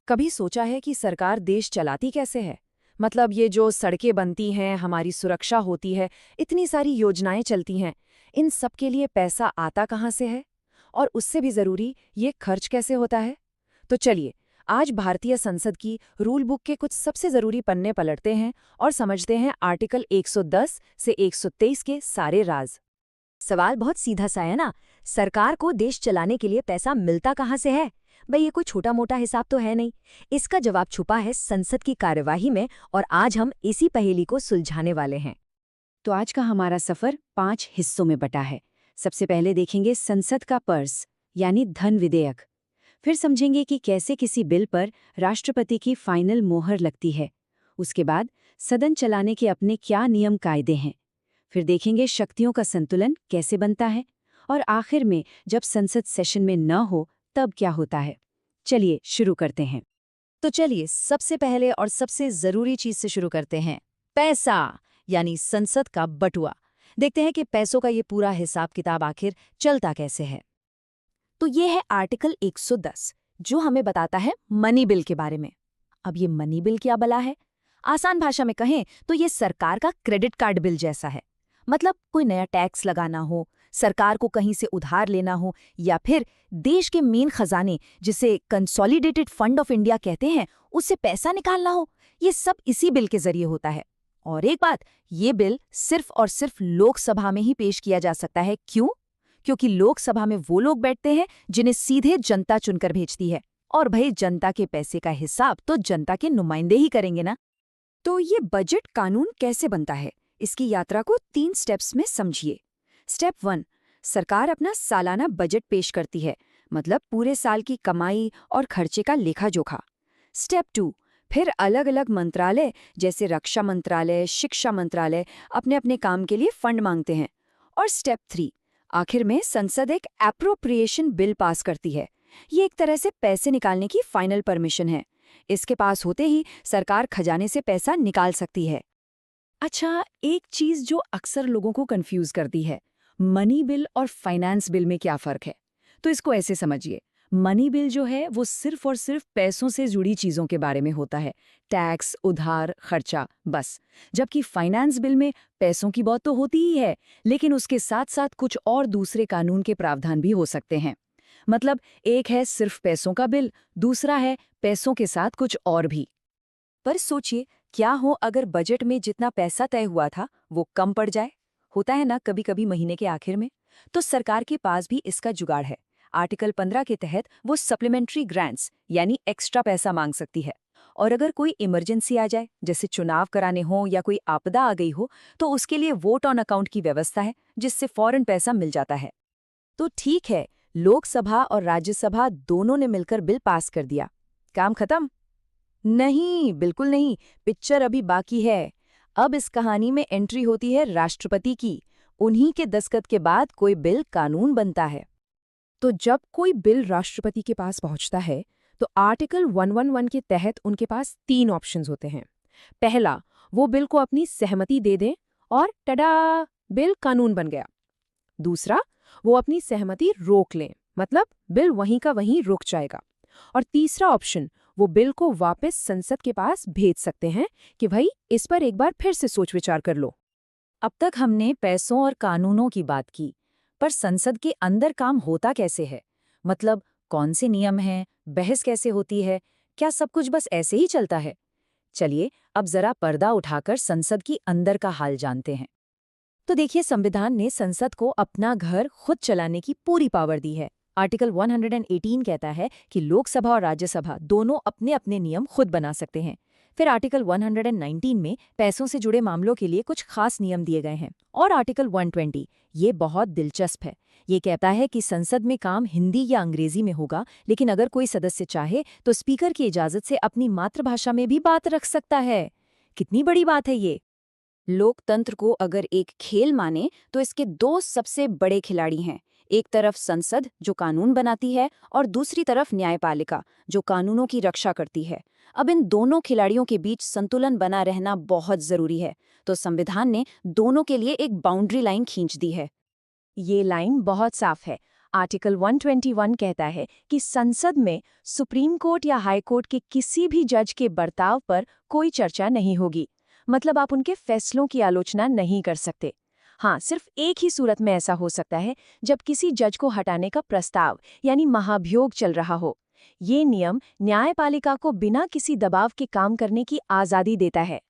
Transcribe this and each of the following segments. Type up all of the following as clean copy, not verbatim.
कभी सोचा है कि सरकार देश चलाती कैसे है? मतलब ये जो सड़कें बनती हैं, हमारी सुरक्षा होती है, इतनी सारी योजनाएं चलती हैं, इन सब के लिए पैसा आता कहाँ से है? और उससे भी ज़रूरी, ये खर्च कैसे होता है? तो चलिए, आज भारतीय संसद की रूल बुक के कुछ सबसे ज़रूरी पन्ने पलटते हैं और समझते हैं आर्टिकल 110 से 123 के सारे राज। सवाल बहुत सीधा सा है ना। सरकार को देश चलाने के लिए पैसा मिलता कहाँ से है? भाई ये कोई छोटा मोटा हिसाब तो है नहीं। इसका जवाब छुपा है संसद की कार्यवाही में, और आज हम इसी पहेली को सुलझाने वाले हैं। तो आज का हमारा सफ़र 5 हिस्सों में बटा है। सबसे पहले देखेंगे संसद का पर्स, यानी धन विधेयक। फिर समझेंगे कि कैसे किसी बिल पर राष्ट्रपति की फाइनल मोहर लगती है। उसके बाद सदन चलाने के अपने क्या नियम कायदे हैं। फिर देखेंगे शक्तियों का संतुलन कैसे बनता है। और आखिर में जब संसद सेशन में न हो तब क्या होता है। चलिए शुरू करते हैं। तो चलिए सबसे पहले और सबसे जरूरी चीज से शुरू करते हैं, पैसा, यानी संसद का बटुआ। देखते हैं कि पैसों का ये पूरा हिसाब किताब आखिर चलता कैसे है। तो ये है आर्टिकल 110, जो हमें बताता है मनी बिल के बारे में। अब ये मनी बिल क्या बला है? आसान भाषा में कहें तो ये सरकार का क्रेडिट कार्ड बिल जैसा है। मतलब कोई नया टैक्स लगाना हो, सरकार को कहीं से उधार लेना हो, या फिर देश के मेन खजाने, जिसे कंसोलिडेटेड फंड ऑफ इंडिया कहते हैं, उससे पैसा निकालना हो, ये सब इसी बिल के जरिए होता है। और एक बात, ये बिल सिर्फ और सिर्फ लोकसभा में ही पेश किया जा सकता है। क्यों? क्योंकि लोकसभा में वो लोग बैठते हैं जिन्हें सीधे जनता चुनकर भेजती है। और भाई, जनता के पैसे का हिसाब तो जनता के नुमाइंदे ही करेंगे ना। तो ये बजट कानून कैसे बनता है, इसकी यात्रा को 3 स्टेप्स में समझिए। स्टेप 1, सरकार अपना सालाना बजट पेश करती है, मतलब पूरे साल की कमाई और खर्चे का लेखा जोखा। स्टेप 2, फिर अलग अलग मंत्रालय जैसे रक्षा मंत्रालय, शिक्षा मंत्रालय अपने अपने काम के लिए फंड मांगते हैं। और स्टेप 3, आखिर में संसद एक एप्रोप्रिएशन बिल पास करती है। ये एक तरह से पैसे निकालने की फाइनल परमिशन है। इसके पास होते ही सरकार खजाने से पैसा निकाल सकती है। अच्छा, एक चीज जो अक्सर लोगों को कंफ्यूज करती है, मनी बिल और फाइनेंस बिल में क्या फर्क है? तो इसको ऐसे समझिए, मनी बिल जो है वो सिर्फ और सिर्फ पैसों से जुड़ी चीजों के बारे में होता है, टैक्स, उधार, खर्चा, बस। जबकि फाइनेंस बिल में पैसों की बात तो होती ही है, लेकिन उसके साथ साथ कुछ और दूसरे कानून के प्रावधान भी हो सकते हैं। मतलब एक है सिर्फ पैसों का बिल, दूसरा है पैसों के साथ कुछ और भी। पर सोचिए, क्या हो अगर बजट में जितना पैसा तय हुआ था वो कम पड़ जाए? होता है ना कभी कभी महीने के आखिर में। तो सरकार के पास भी इसका जुगाड़ है। आर्टिकल 15 के तहत वो सप्लीमेंट्री ग्रांट्स, यानी एक्स्ट्रा पैसा मांग सकती है। और अगर कोई इमरजेंसी आ जाए, जैसे चुनाव कराने हो या कोई आपदा आ गई हो, तो उसके लिए वोट ऑन अकाउंट की व्यवस्था है, जिससे फौरन पैसा मिल जाता है। तो ठीक है, लोकसभा और राज्यसभा दोनों ने मिलकर बिल पास कर दिया, काम खत्म? नहीं, बिल्कुल नहीं। पिक्चर अभी बाकी है। अब इस कहानी में एंट्री होती है राष्ट्रपति की। उन्हीं के दस्तखत के बाद कोई बिल कानून बनता है। तो जब कोई बिल राष्ट्रपति के पास पहुंचता है, तो आर्टिकल 111 के तहत उनके पास 3 ऑप्शंस होते हैं। पहला, वो बिल को अपनी सहमति दे दें और टडा, बिल कानून बन गया। दूसरा, वो अपनी सहमति रोक लें, मतलब बिल वहीं का वहीं रुक जाएगा। और तीसरा ऑप्शन, वो बिल को वापस संसद के पास भेज सकते हैं कि भाई इस पर एक बार फिर से सोच विचार कर लो। अब तक हमने पैसों और कानूनों की बात की, पर संसद के अंदर काम होता कैसे है? मतलब कौन से नियम हैं, बहस कैसे होती है, क्या सब कुछ बस ऐसे ही चलता है? चलिए अब जरा पर्दा उठाकर संसद की अंदर का हाल जानते हैं। तो देखिए, संविधान ने संसद को अपना घर खुद चलाने की पूरी पावर दी है। आर्टिकल 118 कहता है कि लोकसभा और राज्यसभा दोनों अपने अपने नियम खुद बना सकते हैं। फिर आर्टिकल 119 में पैसों से जुड़े मामलों के लिए कुछ खास नियम दिए गए हैं। और आर्टिकल 120, ये बहुत दिलचस्प है। ये कहता है कि संसद में काम हिंदी या अंग्रेजी में होगा, लेकिन अगर कोई सदस्य चाहे तो स्पीकर की इजाजत से अपनी मातृभाषा में भी बात रख सकता है। कितनी बड़ी बात है ये! लोकतंत्र को अगर एक खेल माने तो इसके 2 सबसे बड़े खिलाड़ी हैं। एक तरफ संसद, जो कानून बनाती है, और दूसरी तरफ न्यायपालिका, जो कानूनों की रक्षा करती है। अब इन दोनों खिलाड़ियों के बीच संतुलन बना रहना बहुत जरूरी है। तो संविधान ने दोनों के लिए एक बाउंड्री लाइन खींच दी है। ये लाइन बहुत साफ है। आर्टिकल 121 कहता है कि संसद में सुप्रीम कोर्ट या हाई कोर्ट के किसी भी जज के बर्ताव पर कोई चर्चा नहीं होगी। मतलब आप उनके फैसलों की आलोचना नहीं कर सकते। हाँ, सिर्फ एक ही सूरत में ऐसा हो सकता है जब किसी जज को हटाने का प्रस्ताव यानी महाभियोग चल रहा हो। ये नियम न्यायपालिका को बिना किसी दबाव के काम करने की आज़ादी देता है।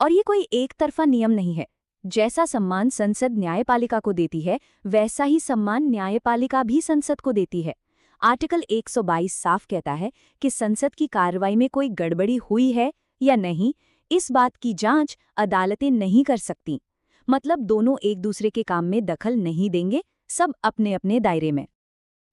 और ये कोई एक तरफा नियम नहीं है। जैसा सम्मान संसद न्यायपालिका को देती है, वैसा ही सम्मान न्यायपालिका भी संसद को देती है। आर्टिकल 122 साफ कहता है कि संसद की कार्रवाई में कोई गड़बड़ी हुई है या नहीं, इस बात की जांच अदालतें नहीं कर सकती। मतलब दोनों एक दूसरे के काम में दखल नहीं देंगे, सब अपने अपने दायरे में।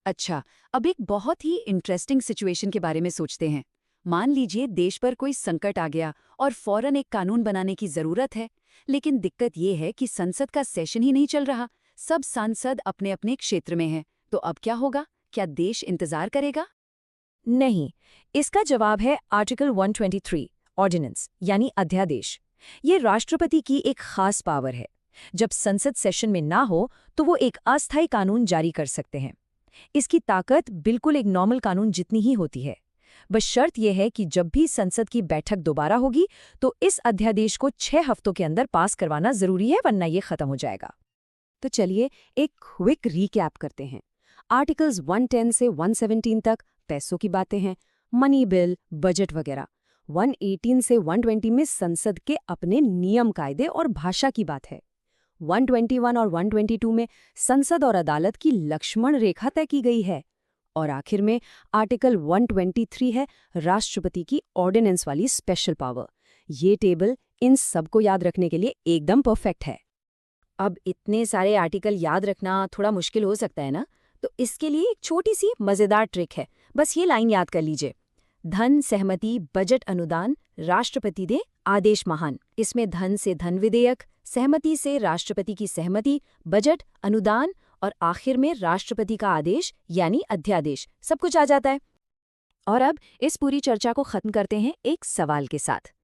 अच्छा, अब एक बहुत ही इंटरेस्टिंग सिचुएशन के बारे में सोचते हैं। मान लीजिए देश पर कोई संकट आ गया और फौरन एक कानून बनाने की जरूरत है, लेकिन दिक्कत ये है कि संसद का सेशन ही नहीं चल रहा, सब सांसद अपने अपने क्षेत्र में हैं। तो अब क्या होगा? क्या देश इंतजार करेगा? नहीं, इसका जवाब है आर्टिकल 123 ऑर्डिनेंस यानी अध्यादेश। ये राष्ट्रपति की एक खास पावर है। जब संसद सेशन में ना हो तो वो एक अस्थायी कानून जारी कर सकते हैं। इसकी ताकत बिल्कुल एक नॉर्मल कानून जितनी ही होती है। बस शर्त यह है कि जब भी संसद की बैठक दोबारा होगी तो इस अध्यादेश को 6 हफ्तों के अंदर पास करवाना जरूरी है, वरना ये खत्म हो जाएगा। तो चलिए एक क्विक रीकैप करते हैं। आर्टिकल्स 110 से 117 तक पैसों की बातें हैं, मनी बिल, बजट वगैरह। 118 से 120 में संसद के अपने नियम कायदे और भाषा की बात है। 121 और 122 में संसद और अदालत की लक्ष्मण रेखा तय की गई है। और आखिर में आर्टिकल 123 है राष्ट्रपति की ऑर्डिनेंस वाली स्पेशल पावर। ये टेबल इन सबको याद रखने के लिए एकदम परफेक्ट है। अब इतने सारे आर्टिकल याद रखना थोड़ा मुश्किल हो सकता है ना, तो इसके लिए एक छोटी सी मजेदार ट्रिक है। बस ये लाइन याद कर लीजिए, धन सहमति बजट अनुदान राष्ट्रपति दे आदेश महान। इसमें धन से धन विधेयक, सहमति से राष्ट्रपति की सहमति, बजट अनुदान और आखिर में राष्ट्रपति का आदेश यानी अध्यादेश, सब कुछ आ जाता है। और अब इस पूरी चर्चा को खत्म करते हैं एक सवाल के साथ।